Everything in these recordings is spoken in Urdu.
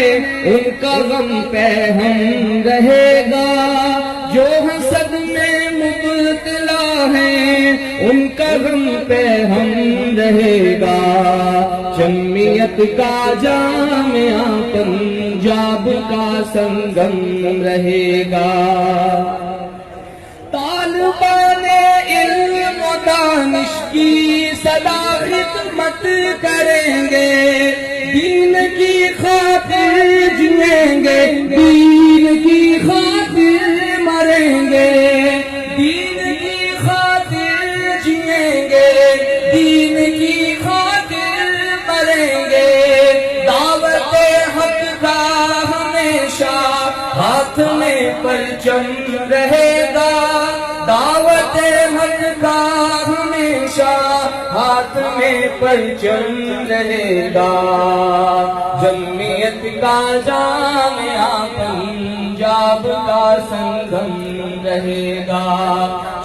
ان کا غم پہ ہم رہے گا، جو حسد میں مبتلا ہیں ان کا غم پہ ہم رہے گا، جمعیت کا جامعہ پنجاب کا سنگم رہے گا، طالبان علم و دانش کی سدا خدمت کریں گے، دین کی خاطر جئیں گے، دین کی خاطر مریں گے، دین کی خاطر جئیں گے، دین کی خاطر مریں گے، دعوت حق کا ہمیشہ ہاتھ میں پرچم رہے گا، دعوت حق کا ہمیشہ ہاتھ میں پرچم رہے گا، جمعیت کا جامعہ پنجاب کا سنگم رہے گا،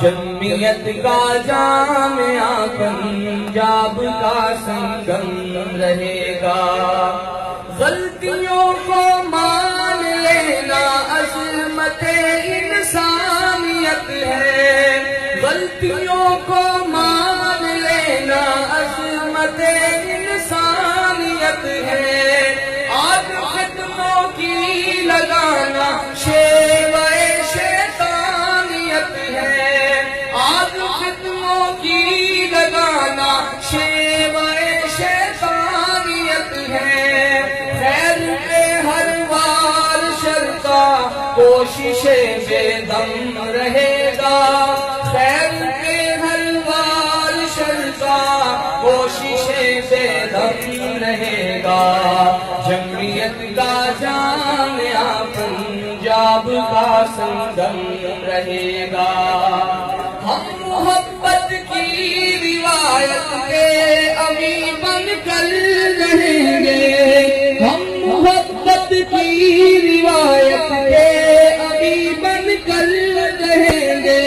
جمعیت کا جامعہ پنجاب کا سنگم رہے گا، غلطیوں کو مان لینا عظمت انسانیت ہے، غلطیوں کو مان لینا عظمت انسانیت ہے، آگ فتنوں کی لگانا شیوہ شیطانیت ہے، آگ فتنوں کی لگانا شیوہ شیطانیت ہے، خیر پہ ہر وار شر کا کوشش بے دم رہے گا، خیر پہ ہر وار شر کا کوشش بے دم رہے گا، جمعیت کا جامعہ پنجاب کا سنگم رہے گا، ہم محبت کی روایت کے ابھی بن کر رہیں گے، ہم محبت کی روایت کے ابھی بن کر رہیں گے،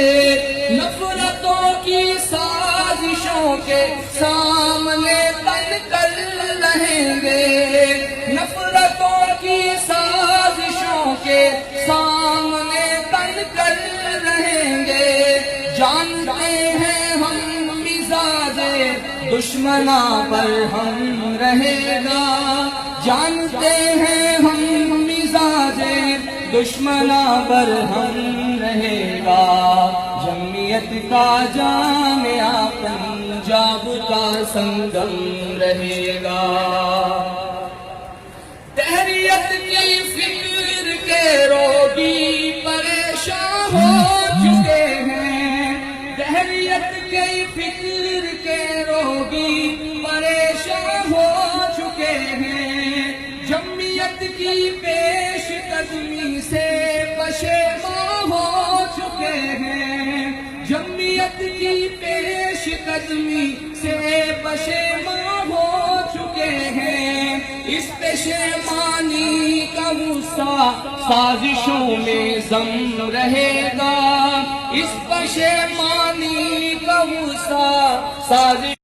نفرتوں کی سازشوں کے سامنے بن کر رہیں گے، نفرتوں کی سازشوں کے سامنے بن کر رہیں گے، جانتے ہیں ہم مزاج دشمناں پر ہم رہے گا، جانتے ہیں ہم مزاج دشمناں پر ہم رہے گا، جمعیت کا جامعہ پنجاب کا سنگم رہے گا، تحریت کی فکر کے روگی پریشان ہو چکے ہیں، تحریت کی فکر کے روگی پریشان ہو چکے ہیں، جمعیت کی پیش قدمی سے پشیمان ہو چکے ہیں، جمعیت کی پیش قدمی سے پشیمان ہو چکے ہیں، اس پشیمانی کا غصہ سازشوں میں ضم رہے گا، اس پشیمانی کا غصہ سازشوں